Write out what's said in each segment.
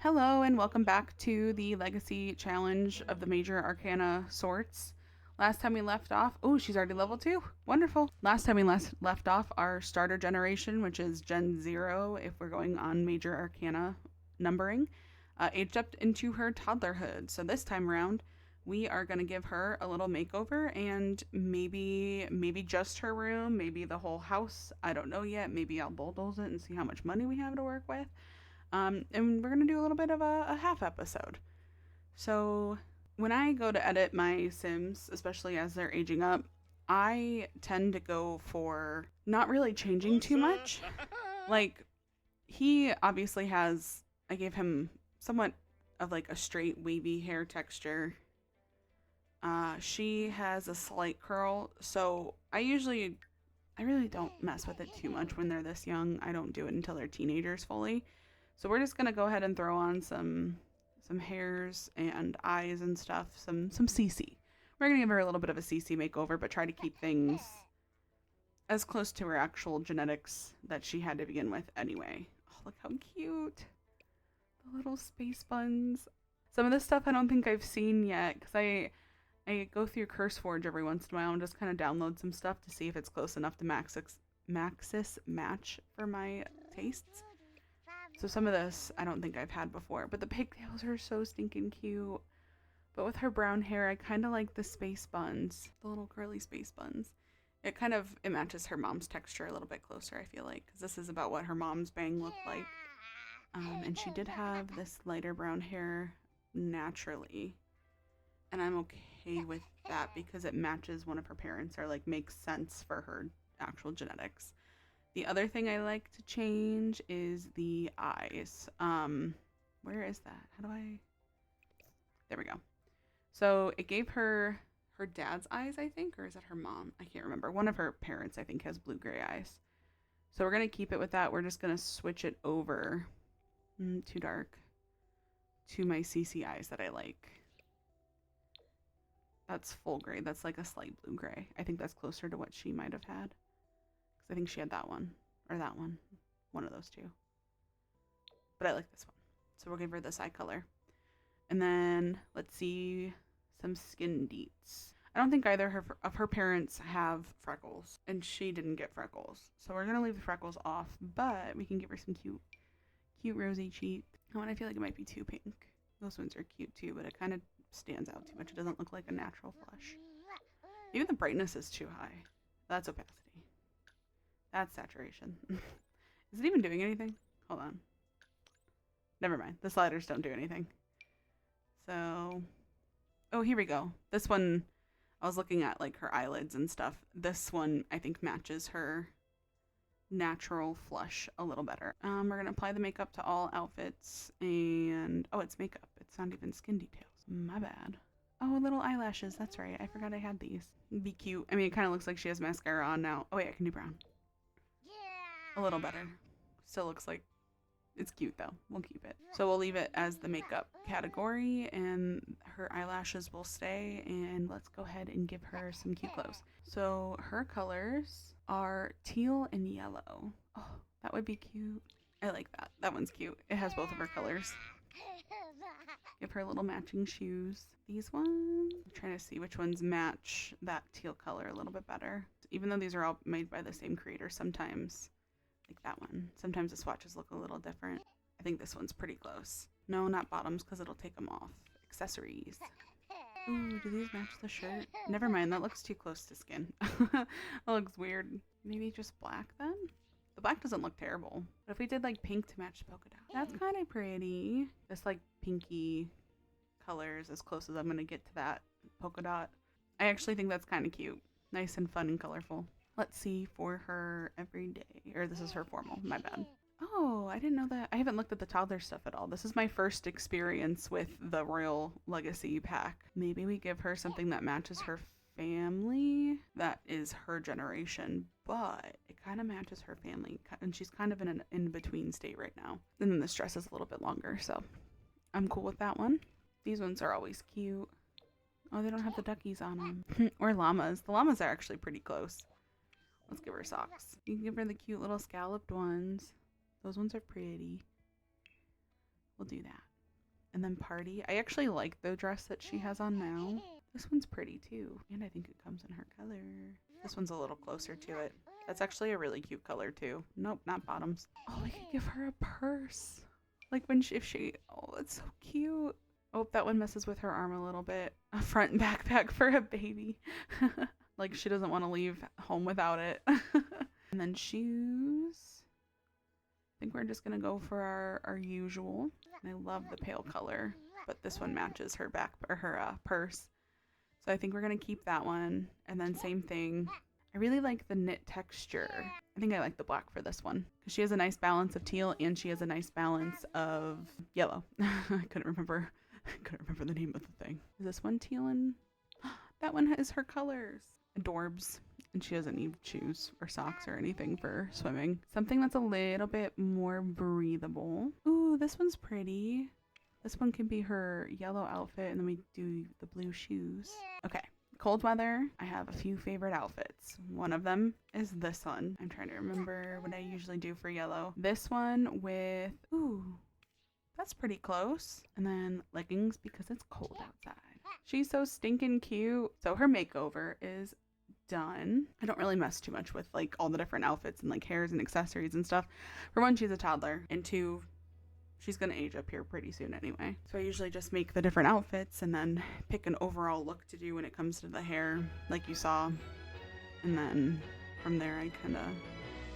Hello and welcome back to the Legacy Challenge of the Major Arcana sorts. Last time we left off, oh, she's already level 2. Wonderful. Last time we left off our starter generation, which is Gen 0 if we're going on Major Arcana numbering, aged up into her toddlerhood. So this time around, we are going to give her a little makeover and maybe just her room, maybe the whole house. I don't know yet. Maybe I'll bulldoze it and see how much money we have to work with. And we're going to do a little bit of a half episode. So when I go to edit my Sims, especially as they're aging up, I tend to go for not really changing too much. Like, he obviously has, I gave him somewhat of like a straight wavy hair texture. She has a slight curl, so I really don't mess with it too much when they're this young. I don't do it until they're teenagers fully. So we're just gonna go ahead and throw on some hairs and eyes and stuff, some CC. We're gonna give her a little bit of a CC makeover, but try to keep things as close to her actual genetics that she had to begin with anyway. Oh, look how cute. The little space buns. Some of this stuff I don't think I've seen yet, because I go through CurseForge every once in a while and just kind of download some stuff to see if it's close enough to Maxis match for my tastes. So some of this I don't think I've had before, but the pigtails are so stinking cute. But with her brown hair, I kind of like the space buns, the little curly space buns. It matches her mom's texture a little bit closer, I feel like, because this is about what her mom's bang looked like. And she did have this lighter brown hair naturally, and I'm okay with that because it matches one of her parents, or like makes sense for her actual genetics. The other thing I like to change is the eyes. Where is that? There we go. So it gave her dad's eyes, I think, or is it her mom? I can't remember. One of her parents, I think, has blue-gray eyes. So we're going to keep it with that. We're just going to switch it over, too dark, to my CC eyes that I like. That's full gray. That's like a slight blue-gray. I think that's closer to what she might have had. I think she had that one, or that one. One of those two. But I like this one. So we'll give her this eye color. And then, let's see, some skin deets. I don't think either of her parents have freckles, and she didn't get freckles. So we're going to leave the freckles off, but we can give her some cute rosy cheek. Oh, and I feel like it might be too pink. Those ones are cute too, but it kind of stands out too much. It doesn't look like a natural flush. Maybe the brightness is too high. That's opacity. That's saturation. Is it even doing anything? Hold on. Never mind. The sliders don't do anything. So, oh, here we go. This one, I was looking at like her eyelids and stuff. This one, I think, matches her natural flush a little better. We're going to apply the makeup to all outfits. And, oh, it's makeup. It's not even skin details. My bad. Oh, little eyelashes. That's right. I forgot I had these. It'd be cute. I mean, it kind of looks like she has mascara on now. Oh, wait, I can do brown. A little better. Still looks like it's cute though. We'll keep it. So we'll leave it as the makeup category, and her eyelashes will stay, and let's go ahead and give her some cute clothes. So her colors are teal and yellow. Oh, that would be cute. I like that. That one's cute. It has both of her colors. Give her little matching shoes. These ones, I'm trying to see which ones match that teal color a little bit better. Even though these are all made by the same creator, sometimes like that one. Sometimes the swatches look a little different. I think this one's pretty close. No, not bottoms, because it'll take them off. Accessories. Ooh, do these match the shirt? Never mind, that looks too close to skin. That looks weird. Maybe just black then? The black doesn't look terrible. But if we did like pink to match the polka dot, that's kind of pretty. This like pinky colors as close as I'm going to get to that polka dot. I actually think that's kind of cute. Nice and fun and colorful. Let's see for her everyday, or this is her formal, my bad. Oh, I didn't know that. I haven't looked at the toddler stuff at all. This is my first experience with the Royal Legacy pack. Maybe we give her something that matches her family. That is her generation, but it kind of matches her family. And she's kind of in an in-between state right now. And then this dress is a little bit longer, so I'm cool with that one. These ones are always cute. Oh, they don't have the duckies on them. Or llamas. The llamas are actually pretty close. Let's give her socks. You can give her the cute little scalloped ones. Those ones are pretty. We'll do that. And then party. I actually like the dress that she has on now. This one's pretty too. And I think it comes in her color. This one's a little closer to it. That's actually a really cute color too. Nope, not bottoms. Oh, we could give her a purse. Like when she, if she, oh, that's so cute. Oh, that one messes with her arm a little bit. A front backpack for a baby. Like she doesn't want to leave home without it. And then shoes. I think we're just gonna go for our usual. And I love the pale color, but this one matches her back or her purse. So I think we're gonna keep that one. And then same thing. I really like the knit texture. I think I like the black for this one because she has a nice balance of teal and she has a nice balance of yellow. I couldn't remember the name of the thing. Is this one teal and that one has her colors. Adorbs. And she doesn't need shoes or socks or anything for swimming. Something that's a little bit more breathable. Ooh, this one's pretty. This one can be her yellow outfit and then we do the blue shoes. Okay. Cold weather, I have a few favorite outfits. One of them is this one. I'm trying to remember what I usually do for yellow. This one with, ooh, that's pretty close. And then leggings because it's cold outside. She's so stinking cute. So her makeover is done. I don't really mess too much with like all the different outfits and like hairs and accessories and stuff. For one, she's a toddler, and two, she's gonna age up here pretty soon anyway. So I usually just make the different outfits and then pick an overall look to do when it comes to the hair, like you saw. And then from there, I kind of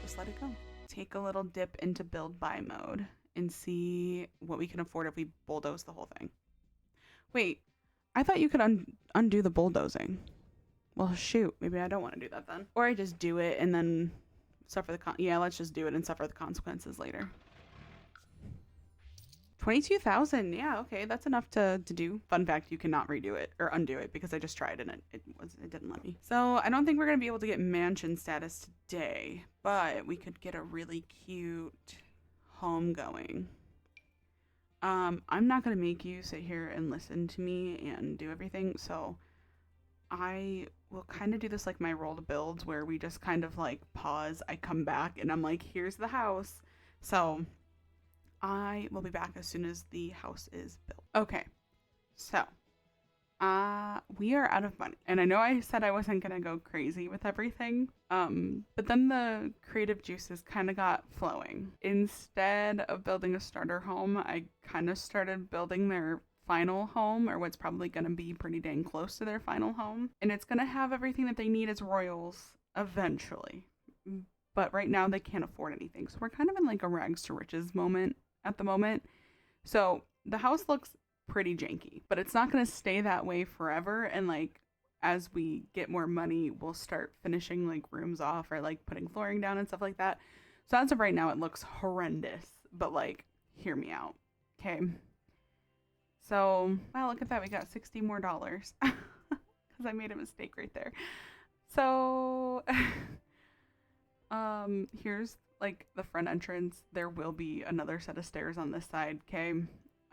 just let it go. Take a little dip into build buy mode and see what we can afford if we bulldoze the whole thing. Wait, I thought you could undo the bulldozing. Well, shoot, maybe I don't want to do that then. Or I just do it and then suffer yeah, let's just do it and suffer the consequences later. 22,000. Yeah, okay, that's enough to do. Fun fact, you cannot redo it or undo it because I just tried and it didn't let me. So I don't think we're gonna be able to get mansion status today, but we could get a really cute home going. I'm not gonna make you sit here and listen to me and do everything, so I will kind of do this like my roll to builds where we just kind of like pause, I come back and I'm like, here's the house. So I will be back as soon as the house is built. Okay, so we are out of money. And I know I said I wasn't going to go crazy with everything, but then the creative juices kind of got flowing. Instead of building a starter home, I kind of started building their final home, or what's probably going to be pretty dang close to their final home. And it's going to have everything that they need as royals eventually. But right now they can't afford anything. So we're kind of in like a rags to riches moment at the moment. So the house looks pretty janky, but it's not going to stay that way forever. And like as we get more money, we'll start finishing like rooms off or like putting flooring down and stuff like that. So as of right now, it looks horrendous, but like hear me out. Okay. So, wow, look at that. We got $60 more because I made a mistake right there. So, here's like the front entrance. There will be another set of stairs on this side, okay?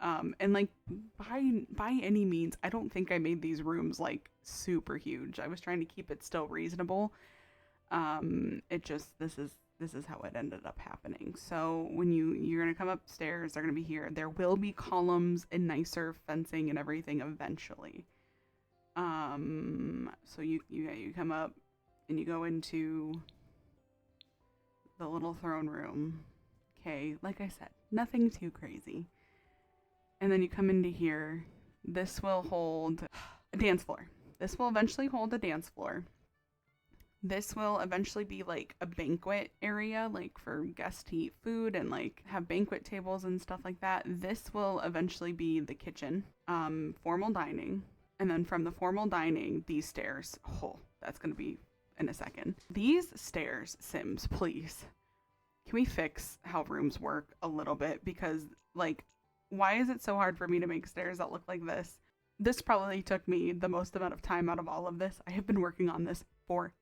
And like by any means, I don't think I made these rooms like super huge. I was trying to keep it still reasonable. It just this is how it ended up happening. So when you're gonna come upstairs, they're gonna be here. There will be columns and nicer fencing and everything eventually. So you come up and you go into the little throne room. Okay, like I said, nothing too crazy. And then you come into here. This will hold a dance floor. This will eventually hold a dance floor. This will eventually be like a banquet area, like for guests to eat food and like have banquet tables and stuff like that. This will eventually be the kitchen, formal dining. And then from the formal dining, these stairs, oh, that's going to be in a second. These stairs, Sims, please. Can we fix how rooms work a little bit? Because like, why is it so hard for me to make stairs that look like this? This probably took me the most amount of time out of all of this. I have been working on this for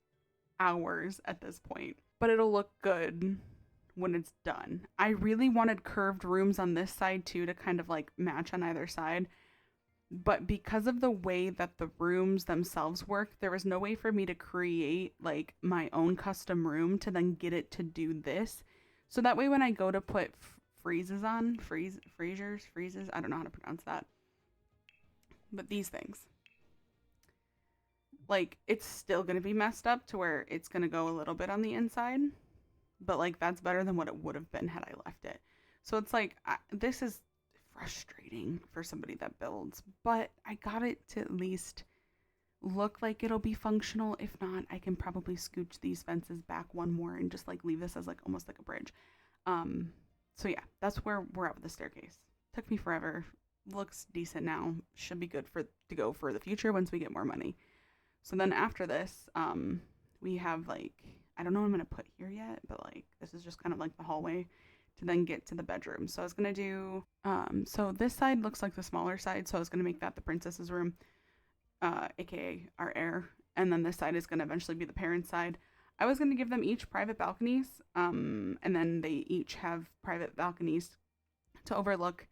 hours at this point, but it'll look good when it's done. I really wanted curved rooms on this side too to kind of like match on either side, but because of the way that the rooms themselves work, there was no way for me to create like my own custom room to then get it to do this. So that way when I go to put freezes, I don't know how to pronounce that. But these things, like, it's still going to be messed up to where it's going to go a little bit on the inside, but like that's better than what it would have been had I left it. So it's like, this is frustrating for somebody that builds, but I got it to at least look like it'll be functional. If not, I can probably scooch these fences back one more and just like leave this as like almost like a bridge. So yeah, that's where we're at with the staircase. Took me forever. Looks decent now. Should be good to go for the future once we get more money. So then after this, we have like, I don't know what I'm gonna put here yet, but like this is just kind of like the hallway to then get to the bedroom. So I was gonna do, so this side looks like the smaller side, so I was gonna make that the princess's room, aka our heir, and then this side is gonna eventually be the parents' side. I was gonna give them each private balconies, and then they each have private balconies to overlook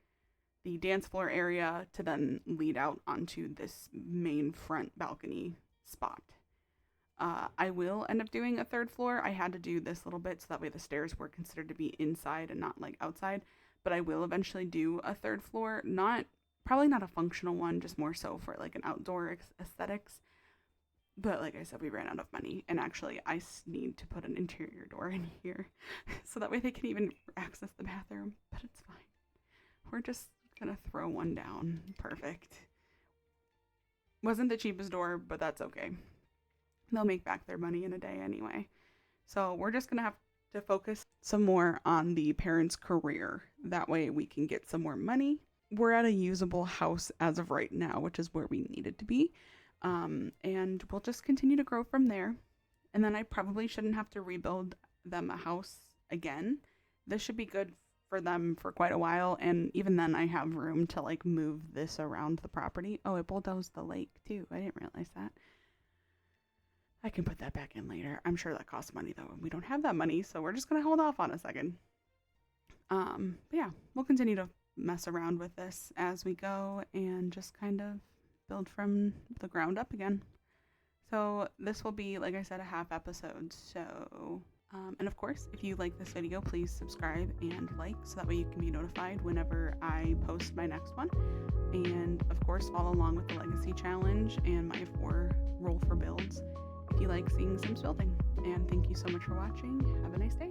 the dance floor area to then lead out onto this main front balcony spot. I will end up doing a third floor. I had to do this little bit so that way the stairs were considered to be inside and not like outside, but I will eventually do a third floor. Probably not a functional one, just more so for like an outdoor aesthetics. But like I said, we ran out of money, and actually I need to put an interior door in here so that way they can even access the bathroom, but it's fine. We're just gonna throw one down. Perfect. Wasn't the cheapest door, but that's okay. They'll make back their money in a day anyway. So we're just gonna have to focus some more on the parents' career. That way we can get some more money. We're at a usable house as of right now, which is where we needed to be. And we'll just continue to grow from there. And then I probably shouldn't have to rebuild them a house again. This should be good for them for quite a while. And even then I have room to like move this around the property. Oh, it bulldozed the lake too. I didn't realize that. I can put that back in later. I'm sure that costs money though, and we don't have that money, so we're just gonna hold off on a second. But yeah, we'll continue to mess around with this as we go and just kind of build from the ground up again. So this will be, like I said, a half episode. So, and of course, if you like this video, please subscribe and like, so that way you can be notified whenever I post my next one. And of course, follow along with the Legacy Challenge and my 4 roll for builds if you like seeing Sims building. And thank you so much for watching. Have a nice day.